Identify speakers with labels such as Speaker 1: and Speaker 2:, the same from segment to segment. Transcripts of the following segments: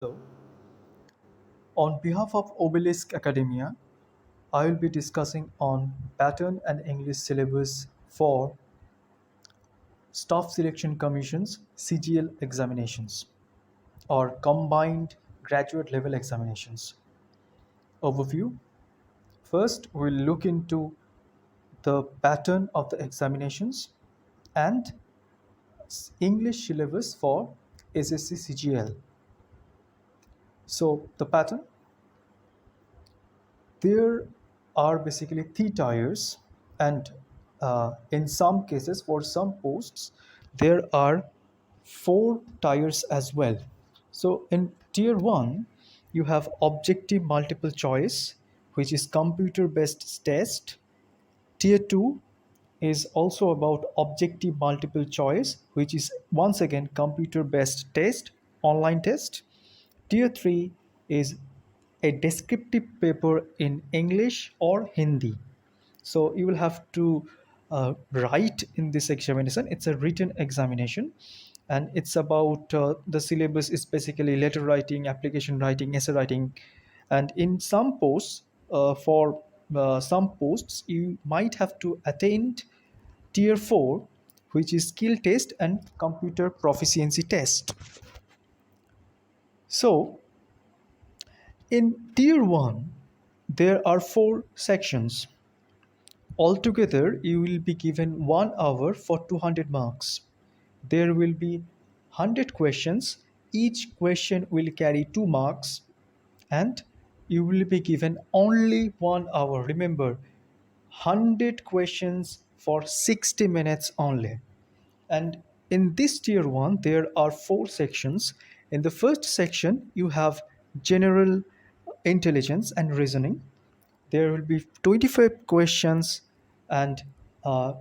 Speaker 1: So, on behalf of Obelisk Academia, I will be discussing on pattern and English syllabus for Staff Selection Commission's CGL examinations or combined graduate level examinations. Overview. First, we'll look into the pattern of the examinations and English syllabus for Ssc Cgl. So, the pattern, there are basically three tiers, and in some cases for some posts there are four tiers as well. So in tier 1 you have objective multiple choice, which is computer based test. Tier 2 is also about objective multiple choice, which is once again computer based test, online test. Tier 3 is a descriptive paper in English or Hindi. So you will have to write in this examination. It's a written examination, and it's about the syllabus is basically letter writing, application writing, essay writing. And in some posts, for some posts, you might have to attend tier 4, which is skill test and computer proficiency test. So in tier 1, there are four sections. Altogether, you will be given 1 hour for 200 marks. There will be 100 questions. Each question will carry 2 marks, and you will be given only 1 hour. Remember, 100 questions for 60 minutes only. And in this tier 1, there are four sections. In the first section, you have general intelligence and reasoning. There will be 25 questions, and uh,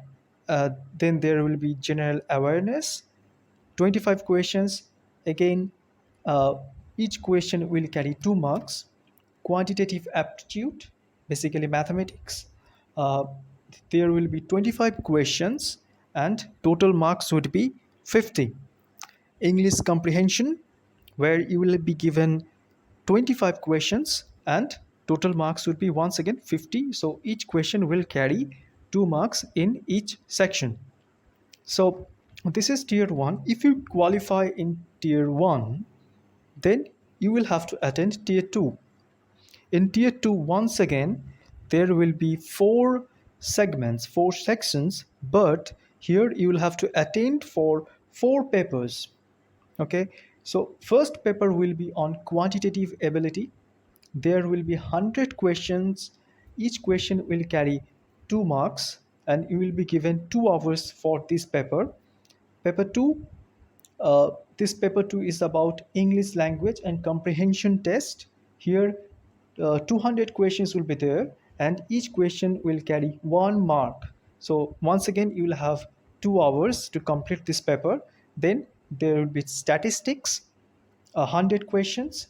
Speaker 1: then there will be general awareness, 25 questions. Again, uh, each question will carry 2 marks. Quantitative aptitude, basically mathematics, uh, there will be 25 questions and total marks would be 50. English comprehension, where you will be given 25 questions and total marks would be once again 50. So each question will carry 2 marks in each section. So this is tier 1. If you qualify in tier 1, then you will have to attend tier 2. In tier 2, once again, there will be four segments, four sections, but here you will have to attend for four papers. Okay, so first paper will be on quantitative ability. There will be 100 questions. Each question will carry 2 marks, and you will be given 2 hours for this paper. Paper 2, this paper 2 is about English language and comprehension test. Here 200 questions will be there, and each question will carry 1 mark. So once again you will have 2 hours to complete this paper. Then there will be statistics, 100 questions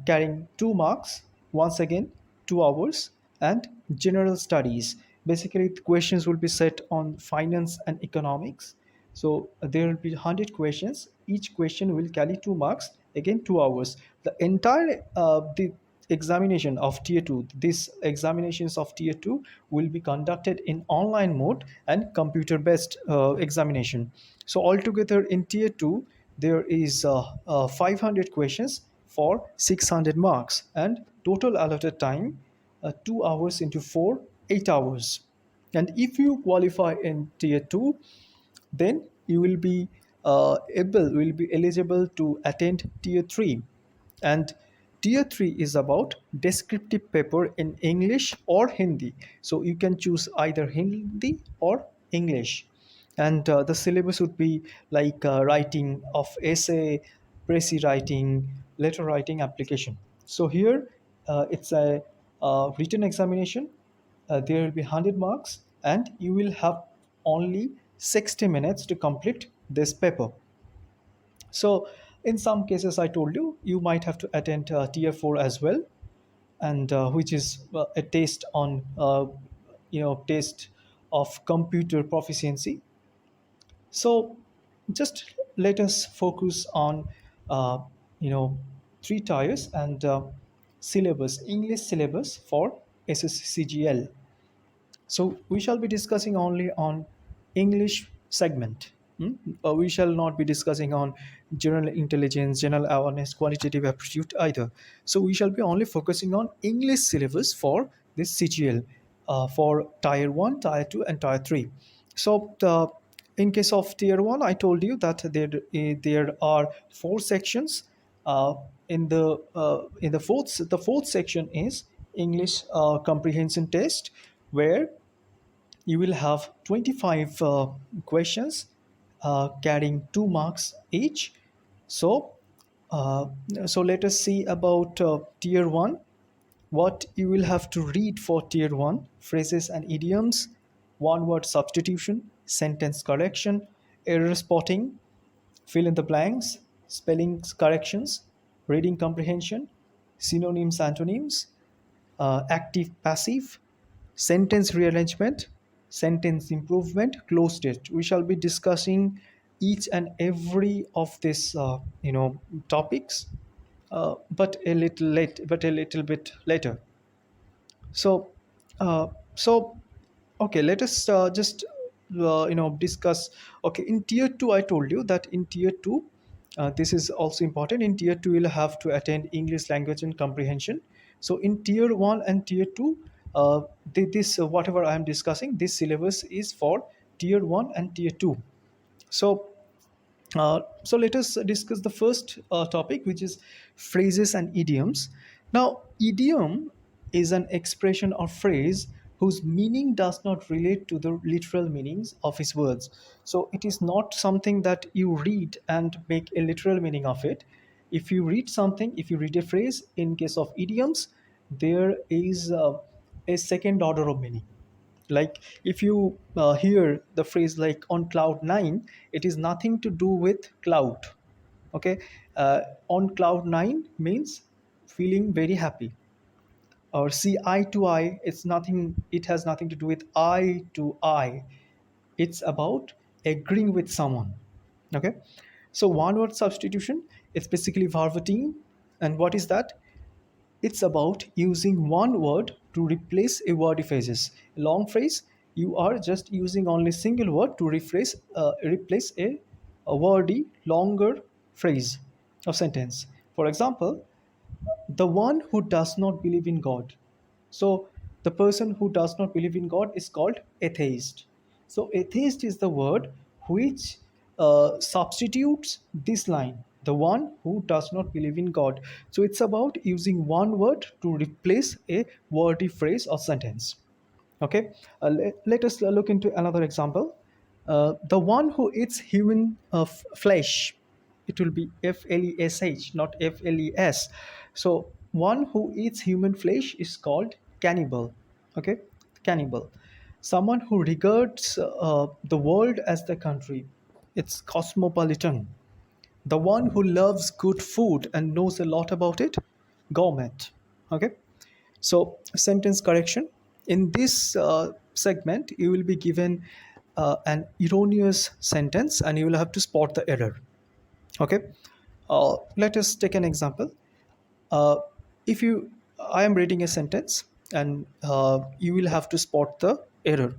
Speaker 1: carrying 2 marks, once again 2 hours. And general studies, basically the questions will be set on finance and economics. So there will be 100 questions. Each question will carry 2 marks, again 2 hours. The entire the examination of tier 2, these examinations of tier 2 will be conducted in online mode and computer based examination. So altogether in tier 2 there is 500 questions for 600 marks, and total allotted time 2 hours into 4, 8 hours. And if you qualify in tier 2, then you will be will be eligible to attend tier 3. And tier 3 is about descriptive paper in English or Hindi. So you can choose either Hindi or English. And the syllabus would be like writing of essay, précis writing, letter writing, application. So here it's a written examination. There will be 100 marks, and you will have only 60 minutes to complete this paper. So in some cases, I told you, you might have to attend tier 4 as well, and which is a test on test of computer proficiency. So just let us focus on uh, you know three tiers, and syllabus, English syllabus for Ssc Cgl. So we shall be discussing only on English segment. We shall not be discussing on general intelligence, general awareness, quantitative aptitude either. So we shall be only focusing on English syllabus for this CGL, for tier 1, tier 2, and tier 3. So in case of tier 1, I told you that there are four sections. Uh, in the fourth section is English comprehension test, where you will have 25 questions carrying 2 marks each. So, uh, so let us see about tier 1. What you will have to read for tier 1: phrases and idioms, one word substitution, sentence correction, error spotting, fill in the blanks, spelling corrections, reading comprehension, synonyms, antonyms, active passive, sentence rearrangement, sentence improvement, closed it. We shall be discussing each and every of these topics, but a little bit later. So, so okay, let us just discuss. Okay, in tier 2, I told you that in tier 2, this is also important. In tier 2, you'll have to attend English language and comprehension. So in tier 1 and tier 2, this whatever I am discussing, this syllabus is for tier 1 and tier 2. So so let us discuss the first topic, which is phrases and idioms. Now, idiom is an expression or phrase whose meaning does not relate to the literal meanings of its words. So it is not something that you read and make a literal meaning of it. If you read something, if you read a phrase, in case of idioms, there is a second order of meaning. Like if you hear the phrase like on cloud 9, it is nothing to do with cloud. Okay, on cloud 9 means feeling very happy. Or see eye to eye, it has nothing to do with eye to eye. It's about agreeing with someone. Okay, so one word substitution, it's basically verbatim. And what is that? It's about using one word to replace a word phrases. A long phrase, you are just using only single word to replace a wordy longer phrase or sentence. For example, the one who does not believe in God. So the person who does not believe in God is called atheist. So atheist is the word which substitutes this line, the one who does not believe in God. So it's about using one word to replace a wordy phrase or sentence. Okay, let us look into another example. The one who eats human flesh, it will be flesh, not fles. So one who eats human flesh is called cannibal. Okay, cannibal. Someone who regards the world as the country, it's cosmopolitan. The one who loves good food and knows a lot about it, gourmet. Okay, so sentence correction. In this segment, you will be given an erroneous sentence and you will have to spot the error. Okay, let us take an example. uh, if you I am reading a sentence, and you will have to spot the error.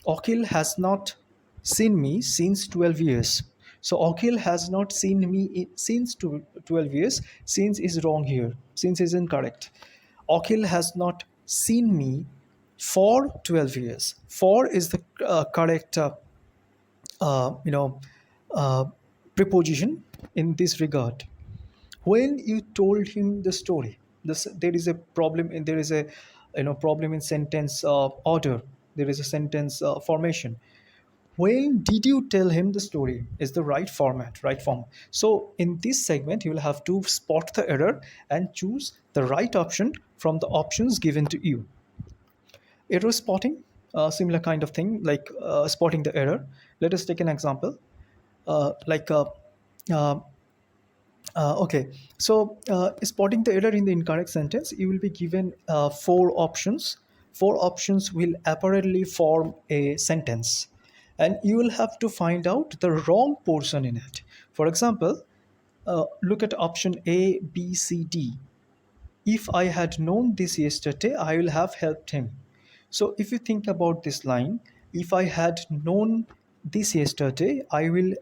Speaker 1: Akhil has not seen me since 12 years. So Akhil has not seen me since 12 years. Since is wrong here, since is incorrect. Akhil has not seen me for 12 years. For is the correct uh, you know uh, preposition in this regard. When you told him the story, there is a problem, and there is a problem in sentence order. There is a sentence formation. When did you tell him the story is the right format, right form. So in this segment, you will have to spot the error and choose the right option from the options given to you. Error spotting, similar kind of thing, like spotting the error. Let us take an example. Like uh, okay, so spotting the error in the incorrect sentence, you will be given four options. Four options will apparently form a sentence, and you will have to find out the wrong portion in it. For example, Look at option A, B, C, D. If I had known this yesterday, I will have helped him. So if you think about this line, if I had known this yesterday, I will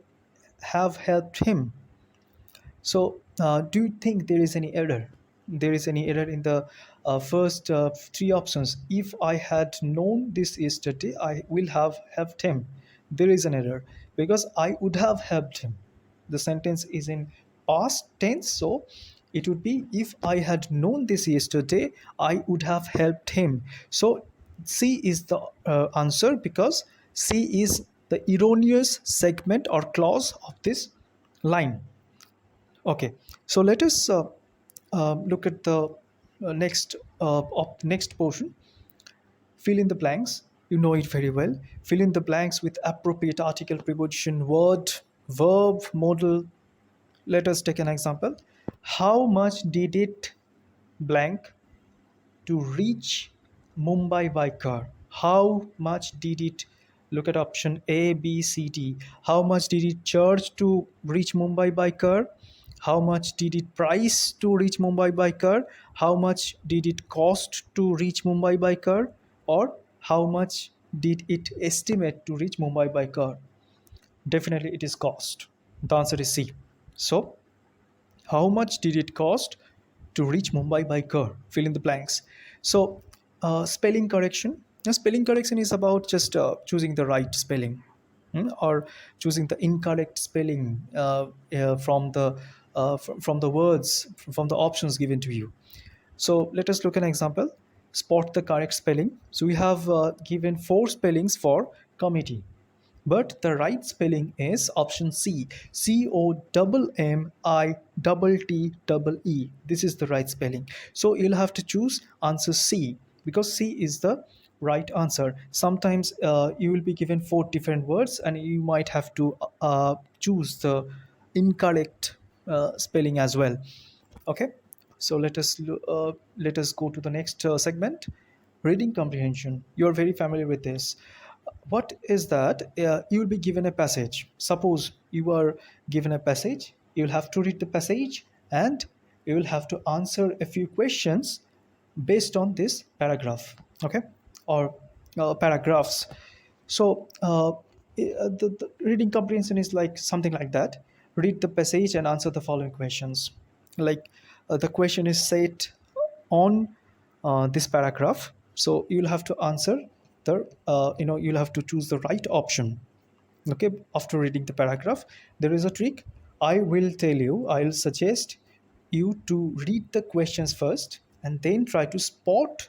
Speaker 1: have helped him. So, do you think there is any error? There is any error in the first three options. If I had known this yesterday, I will have helped him. There is an error because I would have helped him. The sentence is in past tense, so it would be if I had known this yesterday, I would have helped him. So, C is the answer because C is the erroneous segment or clause of this line. Okay, so let us look at the next portion. Fill in the blanks. You know it very well. Fill in the blanks with appropriate article, preposition, word, verb, modal. Let us take an example. How much did it blank to reach Mumbai by car? How much did it? Look at option A, B, C, D. How much did it charge to reach Mumbai by car? How much did it price to reach Mumbai by car? How much did it cost to reach Mumbai by car? Or how much did it estimate to reach Mumbai by car? Definitely it is cost. The answer is C. So how much did it cost to reach Mumbai by car? Fill in the blanks. So, spelling correction. Now, spelling correction is about just choosing the right spelling, or choosing the incorrect spelling from the words from the options given to you. So let us look at an example. Spot the correct spelling. So we have given four spellings for committee. But the right spelling is option C, COMMITTE. This is the right spelling. So you'll have to choose answer C because C is the right answer. Sometimes you will be given four different words and you might have to choose the incorrect spelling as well. Okay, so let us go to the next segment, reading comprehension. You are very familiar with this. What is that? You will be given a passage. Suppose you are given a passage, you will have to read the passage and you will have to answer a few questions based on this paragraph. Okay, or paragraphs. So the reading comprehension is like something like that. Read the passage and answer the following questions. Like the question is set on this paragraph, so you'll have to answer the you'll have to choose the right option. Okay, after reading the paragraph, there is a trick. I'll suggest you to read the questions first and then try to spot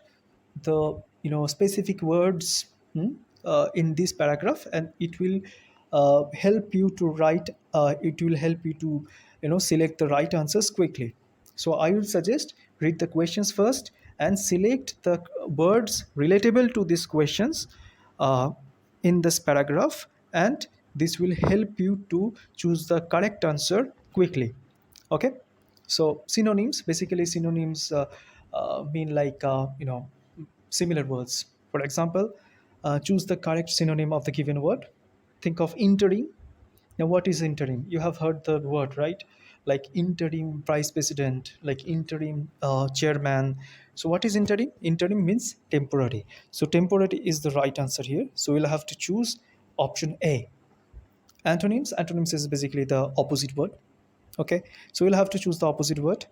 Speaker 1: the specific words in this paragraph, and it will help you to write it will help you to select the right answers quickly. So I will suggest read the questions first and select the words relatable to these questions uh, in this paragraph, and this will help you to choose the correct answer quickly. Okay, so synonyms, basically synonyms mean like similar words. For example, choose the correct synonym of the given word. Think of interim. Now, what is interim? You have heard the word, right? Like interim vice president, like interim chairman. So, what is interim? Interim means temporary. So, temporary is the right answer here. So, we'll have to choose option A. Antonyms is basically the opposite word. Okay, so we'll have to choose the opposite word.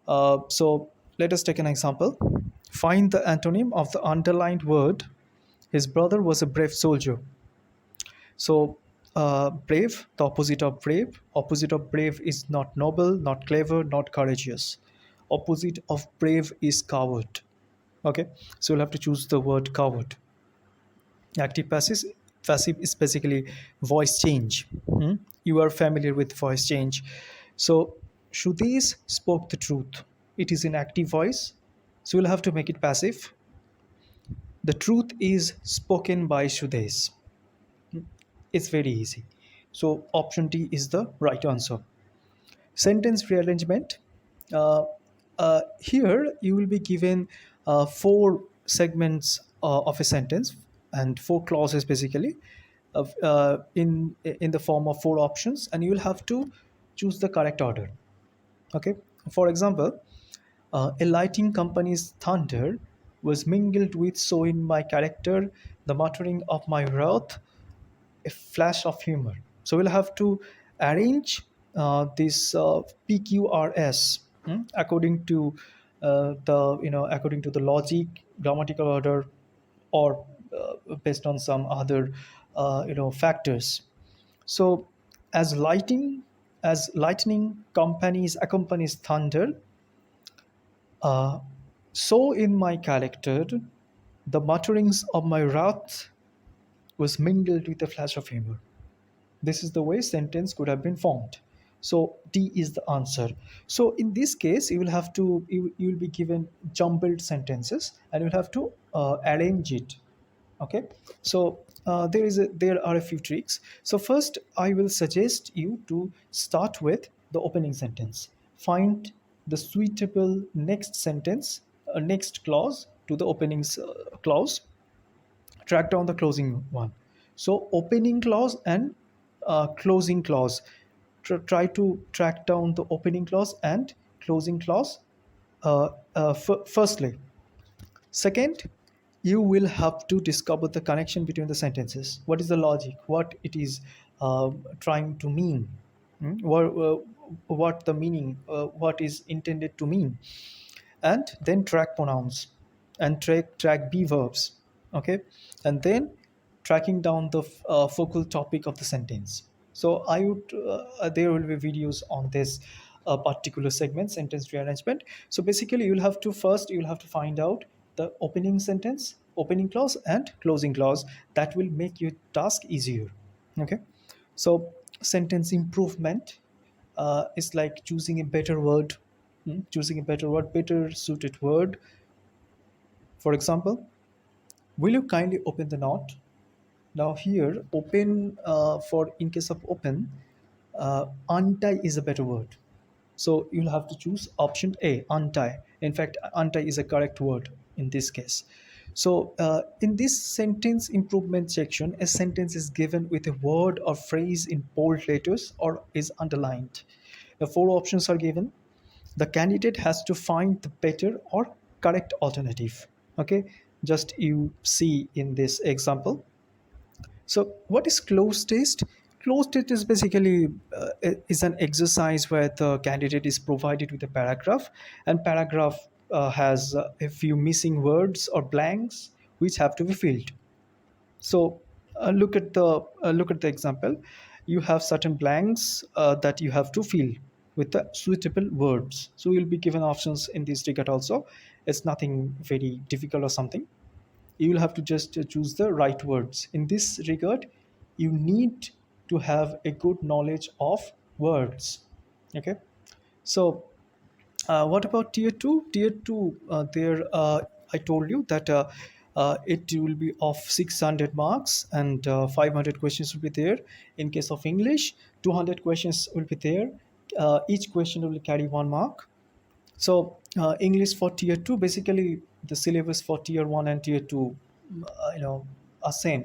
Speaker 1: So, let us take an example. Find the antonym of the underlined word. His brother was a brave soldier. So, brave, the opposite of brave. Opposite of brave is not noble, not clever, not courageous. Opposite of brave is coward. Okay, so we'll have to choose the word coward. Active passive is basically voice change. You are familiar with voice change. So, Shrudesh spoke the truth. It is in active voice, so we'll have to make it passive. The truth is spoken by Shrudesh. It's very easy. So option D is the right answer. Sentence rearrangement. Here you will be given four segments of a sentence and four clauses basically in the form of four options, and you will have to choose the correct order. Okay, for example, a lighting company's thunder was mingled with so in my character, the muttering of my wrath, a flash of humor. So we'll have to arrange this PQRS according to according to the logic, grammatical order, or based on some other factors. So as lightning companies accompanies thunder, uh, so in my character, the mutterings of my wrath was mingled with a flash of humor. This is the way sentence could have been formed. So D is the answer. So in this case, you will be given jumbled sentences and you'll have to arrange it. Okay. So there are a few tricks. So first, I will suggest you to start with the opening sentence. Find the suitable next sentence, next clause to the opening clause, track down the closing one. So opening clause and closing clause. Try to track down the opening clause and closing clause firstly. Second, you will have to discover the connection between the sentences. What is the logic? What it is trying to mean? What the meaning? What is intended to mean? And then track pronouns and track be verbs. Okay, and then tracking down the focal topic of the sentence. So I would there will be videos on this particular segment, sentence rearrangement. So basically you'll have to find out the opening sentence, opening clause and closing clause. That will make your task easier. Okay, so sentence improvement is like choosing a better word, choosing a better word, better suited word. For example, will you kindly open the note? Now here, open for in case of open, untie is a better word. So you'll have to choose option A, untie. In fact, untie is a correct word in this case. So in this sentence improvement section, a sentence is given with a word or phrase in bold letters or is underlined. The four options are given. The candidate has to find the better or correct alternative. Okay, just you see in this example. So, what is closed test? Closed test is basically is an exercise where the candidate is provided with a paragraph, and paragraph has a few missing words or blanks which have to be filled. So, look at the example. You have certain blanks that you have to fill with the suitable words. So, you'll be given options in this ticket also. It's nothing very difficult or something. You will have to just choose the right words. In this regard, you need to have a good knowledge of words. Okay, so what about tier 2? Tier 2, there I told you that it will be of 600 marks and 500 questions will be there. In case of English, 200 questions will be there. Each question will carry 1 mark. So English for tier 2, basically the syllabus for tier 1 and tier 2 are same.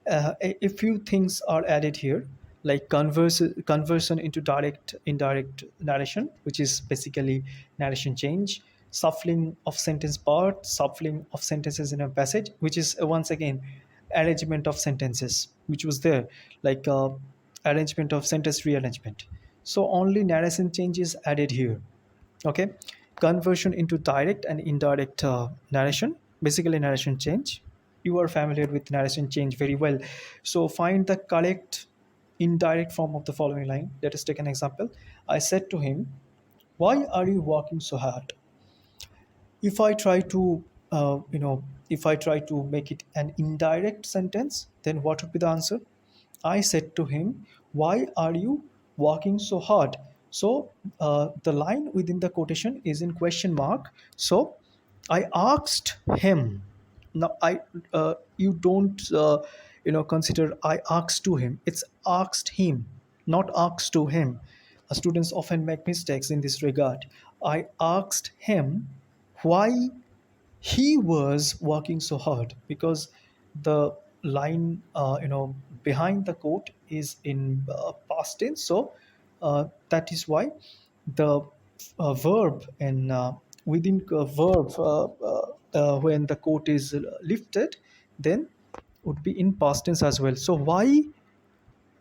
Speaker 1: A few things are added here, like conversion into direct indirect narration, which is basically narration change, shuffling of sentence part, shuffling of sentences in a passage, which is once again arrangement of sentences, which was there, like arrangement of sentence rearrangement. So only narration change is added here. Okay, conversion into direct and indirect narration, basically narration change. You are familiar with narration change very well. So find the correct indirect form of the following line. Let us take an example. I said to him, why are you working so hard? If I try to if I try to make it an indirect sentence, then what would be the answer? I said to him, why are you working so hard? So the line within the quotation is in question mark. So I asked him. Now I you don't consider I asked to him. It's asked him, not asked to him. Students often make mistakes in this regard. I asked him why he was working so hard, because the line behind the quote is in past tense. So that is why the verb and within a verb when the quote is lifted, then would be in past tense as well. So why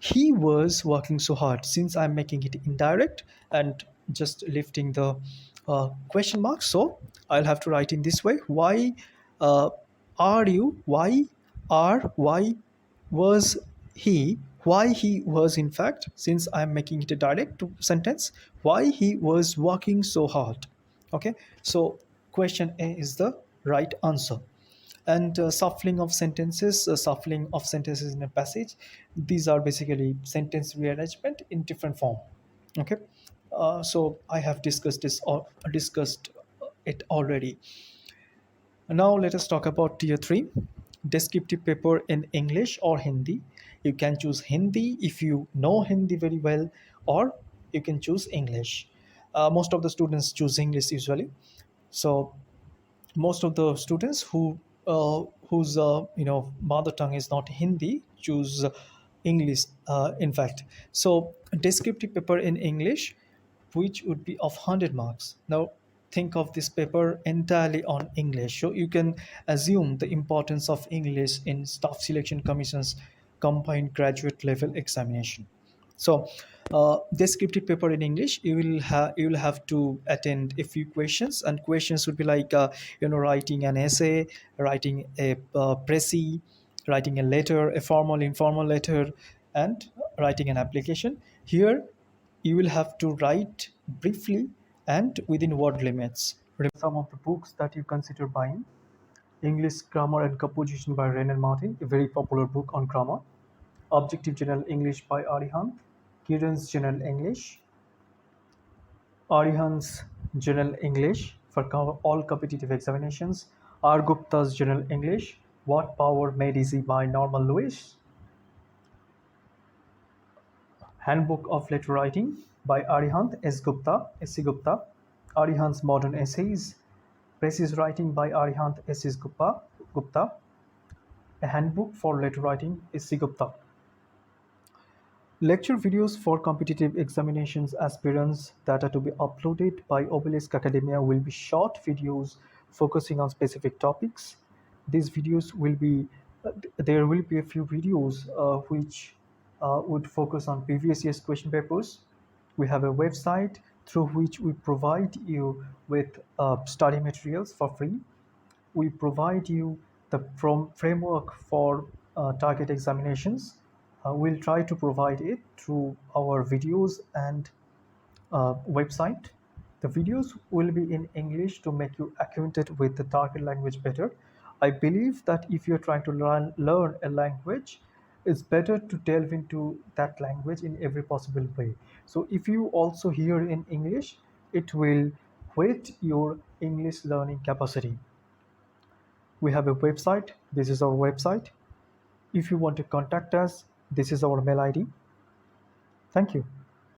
Speaker 1: he was working so hard, since I'm making it indirect and just lifting the question mark, so I'll have to write in this way: why uh, are you, why was he, why he was, in fact, since I'm making it a direct sentence, why he was working so hard. Okay, so question A is the right answer. And shuffling of sentences in a passage, these are basically sentence rearrangement in different form. Okay, so I have discussed this or discussed it already. Now let us talk about tier 3, descriptive paper in English or Hindi. You can choose Hindi if you know Hindi very well, or you can choose English. Most of the students choose English usually. So most of the students whose mother tongue is not Hindi choose English. In fact, so descriptive paper in English, which would be of 100 marks. Now think of this paper entirely on English, so you can assume the importance of English in staff selection commission's combined graduate level examination. So, descriptive paper in English, you will have to attend a few questions, and questions would be like writing an essay, writing a précis, writing a letter, a formal, informal letter, and writing an application. Here, you will have to write briefly and within word limits. Some of the books that you consider buying: English Grammar and Composition by Rainer Martin, a very popular book on grammar. Objective General English by Arihant, Kieran's General English, Arihant's General English for all competitive examinations, R. Gupta's General English, What Power Made Easy by Norman Lewis, Handbook of Letter Writing by Arihant S. Gupta, Ssc Gupta, Arihant's Modern Essays, Precis Writing by Arihant S. Gupta, a Handbook for Letter Writing, Ssc Gupta. Lecture videos for competitive examinations aspirants that are to be uploaded by Obelisk Academia will be short videos focusing on specific topics. These videos will be, there will be a few videos which would focus on previous year's question papers. We have a website through which we provide you with study materials for free. We provide you the framework for target examinations. We'll try to provide it through our videos and website. The videos will be in English to make you acquainted with the target language better. I believe that if you're trying to learn a language, it's better to delve into that language in every possible way. So if you also hear in English, it will weight your English learning capacity. We have a website. This is our website. If you want to contact us, this is our mail ID. Thank you.